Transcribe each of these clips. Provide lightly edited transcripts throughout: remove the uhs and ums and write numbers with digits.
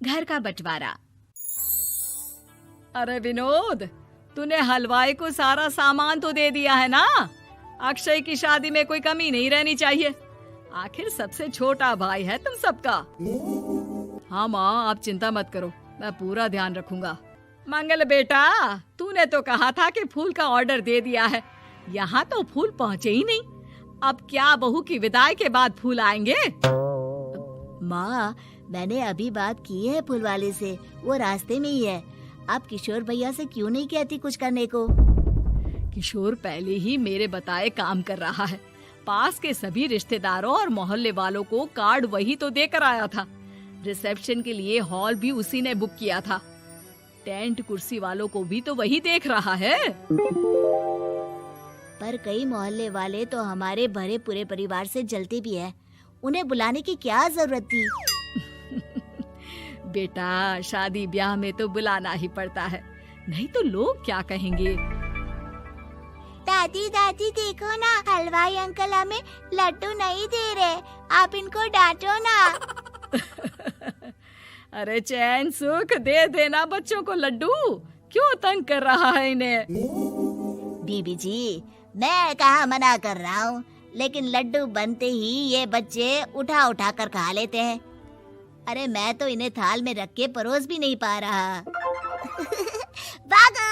घर का बंटवारा। अरे विनोद, तूने हलवाई को सारा सामान तो दे दिया है ना? अक्षय की शादी में कोई कमी नहीं रहनी चाहिए। आखिर सबसे छोटा भाई है तुम सबका। हाँ माँ, आप चिंता मत करो, मैं पूरा ध्यान रखूंगा। मंगल बेटा, तूने तो कहा था कि फूल का ऑर्डर दे दिया है, यहाँ तो फूल पहुँचे ही नहीं। अब क्या बहू की विदाई के बाद फूल आएंगे? माँ, मैंने अभी बात की है फूल वाले से, वो रास्ते में ही है। आप किशोर भैया से क्यों नहीं कहती कुछ करने को? किशोर पहले ही मेरे बताए काम कर रहा है। पास के सभी रिश्तेदारों और मोहल्ले वालों को कार्ड वही तो देकर आया था। रिसेप्शन के लिए हॉल भी उसी ने बुक किया था। टेंट कुर्सी वालों को भी तो वही देख रहा है। पर कई मोहल्ले वाले तो हमारे भरे पूरे परिवार से जलते भी हैं। उन्हें बुलाने की क्या जरूरत थी? बेटा, शादी ब्याह में तो बुलाना ही पड़ता है, नहीं तो लोग क्या कहेंगे। दादी दादी देखो ना, हलवाई अंकल हमें लड्डू नहीं दे रहे, आप इनको डांटो ना। अरे चैन सुख दे देना बच्चों को लड्डू, क्यों तंग कर रहा है इन्हें? बीबी जी, मैं कहाँ मना कर रहा हूँ, लेकिन लड्डू बनते ही ये बच्चे उठा उठा कर खा लेते हैं। अरे मैं तो इन्हें थाल में रख के परोस भी नहीं पा रहा। भागो,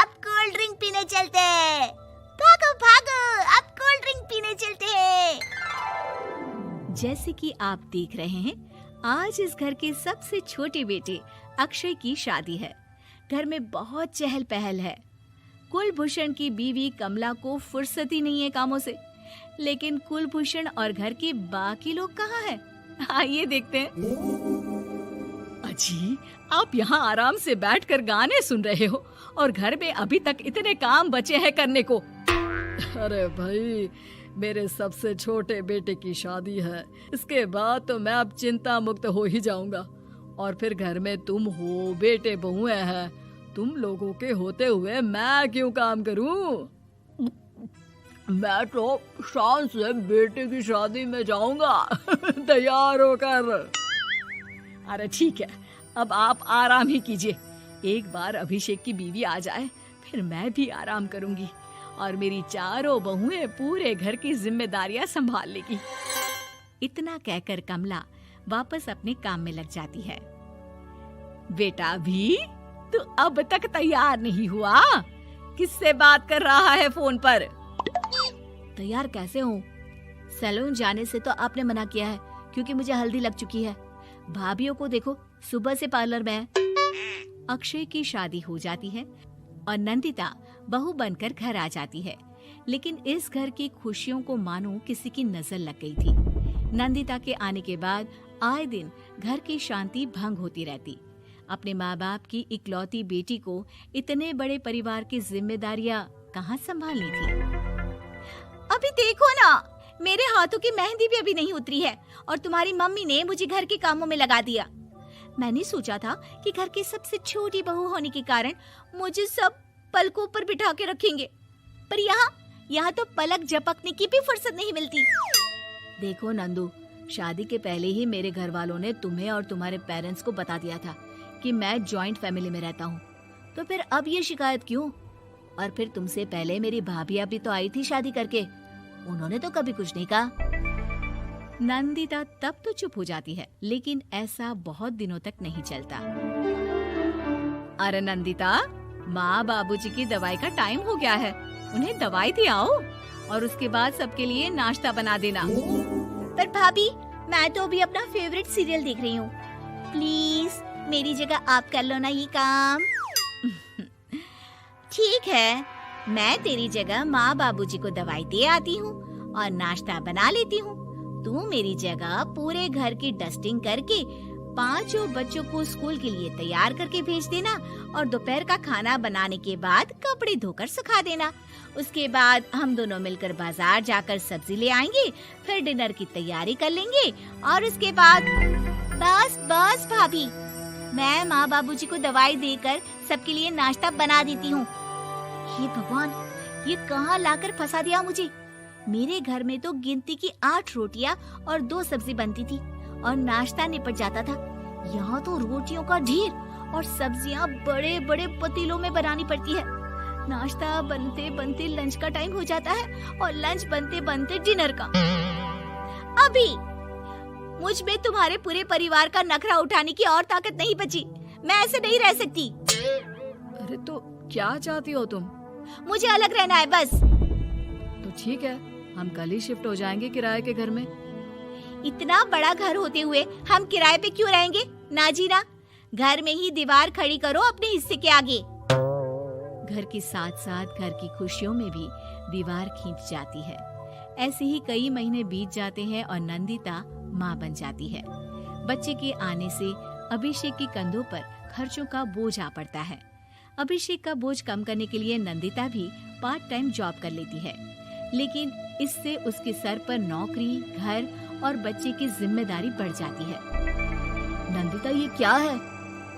अब कोल्ड ड्रिंक पीने चलते हैं। भागो भागो, अब कोल्ड ड्रिंक पीने चलते हैं। जैसे कि आप देख रहे हैं, आज इस घर के सबसे छोटे बेटे अक्षय की शादी है। घर में बहुत चहल पहल है। कुलभूषण की बीवी कमला को फुर्सत ही नहीं है कामों से, लेकिन कुलभूषण और घर के बाकी लोग कहाँ हैं? आइए देखते हैं। अजी, आप यहाँ आराम से बैठकर गाने सुन रहे हो और घर में अभी तक इतने काम बचे हैं करने को। अरे भाई, मेरे सबसे छोटे बेटे की शादी है, इसके बाद तो मैं अब चिंता मुक्त हो ही जाऊंगा। और फिर घर में तुम हो, बेटे बहुएं हैं, तुम लोगों के होते हुए मैं क्यों काम करूं? मैं तो शान से बेटे की शादी में जाऊंगा तैयार होकर। अरे ठीक है, अब आप आराम ही कीजिए। एक बार अभिषेक की बीवी आ जाए, फिर मैं भी आराम करूंगी और मेरी चारों बहुएं पूरे घर की जिम्मेदारियां संभाल लेगी। इतना कहकर कमला वापस अपने काम में लग जाती है। बेटा भी, तू अब तक तैयार नहीं हुआ? किससे बात कर रहा है फोन पर? तैयार कैसे हूँ? सैलून जाने से तो आपने मना किया है, क्योंकि मुझे हल्दी लग चुकी है। भाभियों को देखो, सुबह से पार्लर में है। अक्षय की शादी हो जाती है और नंदिता बहू बनकर घर आ जाती है, लेकिन इस घर की खुशियों को मानो किसी की नजर लग गई थी। नंदिता के आने के बाद आए दिन घर की शांति भंग होती रहती। अपने माँ बाप की इकलौती बेटी को इतने बड़े परिवार की जिम्मेदारियां कहाँ संभालनी थी? अभी देखो ना, मेरे हाथों की मेहंदी भी अभी नहीं उतरी है और तुम्हारी मम्मी ने मुझे घर के कामों में लगा दिया। मैंने सोचा था कि घर की सबसे छोटी बहू होने के कारण मुझे सब पलकों पर बिठा के रखेंगे, पर यहाँ तो पलक झपकने की भी फुर्सत नहीं मिलती। देखो नंदू, शादी के पहले ही मेरे घर वालों ने तुम्हें और तुम्हारे पेरेंट्स को बता दिया था कि मैं जॉइंट फैमिली में रहता हूँ, तो फिर अब ये शिकायत क्यों? और फिर तुमसे पहले मेरी भाभी भी तो आई थी शादी करके, उन्होंने तो कभी कुछ नहीं कहा। नंदिता तब तो चुप हो जाती है, लेकिन ऐसा बहुत दिनों तक नहीं चलता। अरे नंदिता, माँ बाबूजी की दवाई का टाइम हो गया है, उन्हें दवाई दे आओ और उसके बाद सबके लिए नाश्ता बना देना। पर भाभी, मैं तो अभी अपना फेवरेट सीरियल देख रही हूँ, प्लीज मेरी जगह आप कर लो ना ये काम। ठीक है, मैं तेरी जगह माँ बाबूजी को दवाई दे आती हूँ और नाश्ता बना लेती हूँ। तू मेरी जगह पूरे घर की डस्टिंग करके 5 बच्चों को स्कूल के लिए तैयार करके भेज देना और दोपहर का खाना बनाने के बाद कपड़े धोकर सुखा देना। उसके बाद हम दोनों मिलकर बाजार जाकर सब्जी ले आएंगे, फिर डिनर की तैयारी कर लेंगे और उसके बाद बस भाभी, मैं माँ बाबूजी को दवाई देकर सबके लिए नाश्ता बना देती हूँ। हे भगवान, ये कहाँ लाकर फंसा दिया मुझे। मेरे घर में तो गिनती की 8 रोटियां और 2 सब्जी बनती थी और नाश्ता निपट जाता था, यहाँ तो रोटियों का ढेर और सब्जियाँ बड़े बड़े पतीलों में बनानी पड़ती है। नाश्ता बनते बनते लंच का टाइम हो जाता है और लंच बनते बनते डिनर का। अभी मुझ में तुम्हारे पूरे परिवार का नखरा उठाने की और ताकत नहीं बची। मैं ऐसे नहीं रह सकती। अरे तो क्या चाहती हो तुम? मुझे अलग रहना है बस। तो ठीक है, हम कल ही शिफ्ट हो जाएंगे किराए के घर में। इतना बड़ा घर होते हुए हम किराए पे क्यों रहेंगे? ना जी ना, घर में ही दीवार खड़ी करो अपने हिस्से के आगे। घर के साथ साथ घर की खुशियों में भी दीवार खींच जाती है। ऐसे ही कई महीने बीत जाते हैं और नंदिता माँ बन जाती है। बच्चे के आने से अभिषेक के कंधों पर खर्चों का बोझ आ पड़ता है। अभिषेक का बोझ कम करने के लिए नंदिता भी पार्ट टाइम जॉब कर लेती है, लेकिन इससे उसके सर पर नौकरी, घर और बच्चे की जिम्मेदारी बढ़ जाती है। नंदिता, ये क्या है?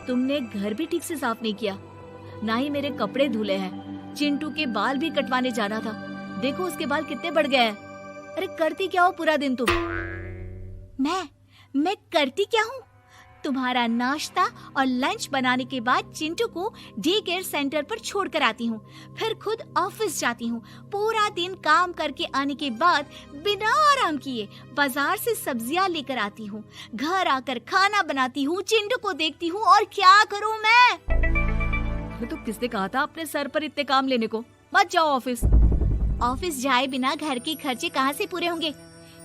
तुमने घर भी ठीक से साफ नहीं किया, ना ही मेरे कपड़े धुले हैं। चिंटू के बाल भी कटवाने जाना था, देखो उसके बाल कितने बढ़ गए हैं। अरे करती क्या हो पूरा दिन तुम? मैं करती क्या हूँ? तुम्हारा नाश्ता और लंच बनाने के बाद चिंटू को डे केयर सेंटर पर छोड़ कर आती हूँ, फिर खुद ऑफिस जाती हूँ। पूरा दिन काम करके आने के बाद बिना आराम किए बाजार से सब्जियाँ लेकर आती हूँ, घर आकर खाना बनाती हूँ, चिंटू को देखती हूँ और क्या करूँ मैं? तो किसने कहा था अपने सर पर इतने काम लेने को? मत जाओ ऑफिस। ऑफिस जाए बिना घर के खर्चे कहाँ से पूरे होंगे?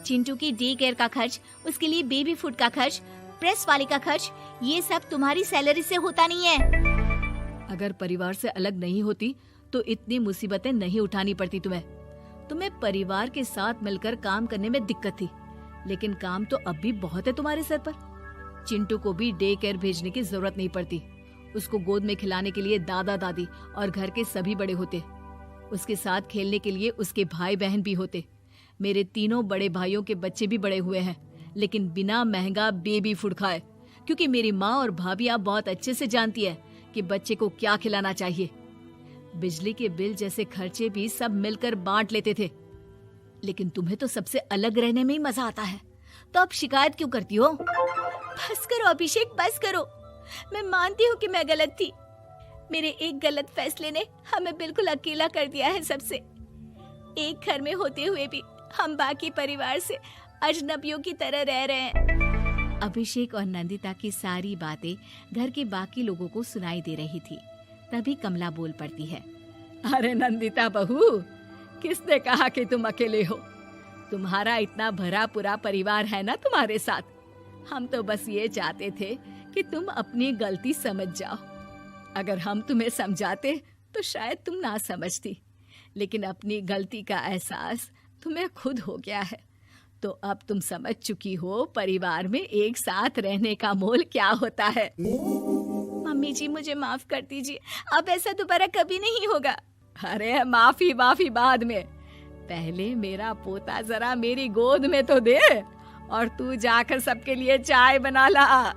चिंटू की डे केयर का खर्च, उसके लिए बेबी फूड का खर्च, प्रेस वाले का खर्च, ये सब तुम्हारी सैलरी से होता नहीं है। अगर परिवार से अलग नहीं होती तो इतनी मुसीबतें नहीं उठानी पड़ती तुम्हें परिवार के साथ मिलकर काम करने में दिक्कत थी, लेकिन काम तो अब भी बहुत है तुम्हारे सर पर। चिंटू को भी डे केयर भेजने की जरूरत नहीं पड़ती। उसको गोद में खिलाने के लिए दादा दादी और घर के सभी बड़े होते। उसके साथ खेलने के लिए उसके भाई बहन भी होते। मेरे तीनों बड़े भाइयों के बच्चे भी बड़े हुए हैं, लेकिन बिना महंगा बेबी फूड खाए, क्योंकि मेरी माँ और भाभियाँ बहुत अच्छे से जानती है कि बच्चे को क्या खिलाना चाहिए। बिजली के बिल जैसे खर्चे भी सब मिलकर बांट लेते थे, लेकिन तुम्हें तो सबसे अलग रहने में ही मजा आता है, तो अब शिकायत क्यों करती हो? बस करो अभिषेक, बस करो। मैं मानती हूँ कि मैं गलत थी। मेरे एक गलत फैसले ने हमें बिल्कुल अकेला कर दिया है सबसे। एक घर में होते हुए भी हम बाकी परिवार से अजनबियों की तरह रह रहे हैं। अभिषेक और नंदिता की सारी बातें घर के बाकी लोगों को सुनाई दे रही थी। तभी कमला बोल पड़ती है। अरे नंदिता बहू, किसने कहा कि तुम अकेले हो? तुम्हारा इतना भरा पूरा परिवार है ना तुम्हारे साथ। हम तो बस ये चाहते थे कि तुम अपनी गलती समझ जाओ। अगर हम तुम्हें समझाते तो शायद तुम ना समझती, लेकिन अपनी गलती का एहसास तुम्हें खुद हो गया है, तो अब तुम समझ चुकी हो परिवार में एक साथ रहने का मोल क्या होता है। मम्मी जी, मुझे माफ कर दीजिए, अब ऐसा दोबारा कभी नहीं होगा। अरे माफी बाद में, पहले मेरा पोता जरा मेरी गोद में तो दे, और तू जाकर सबके लिए चाय बना ला।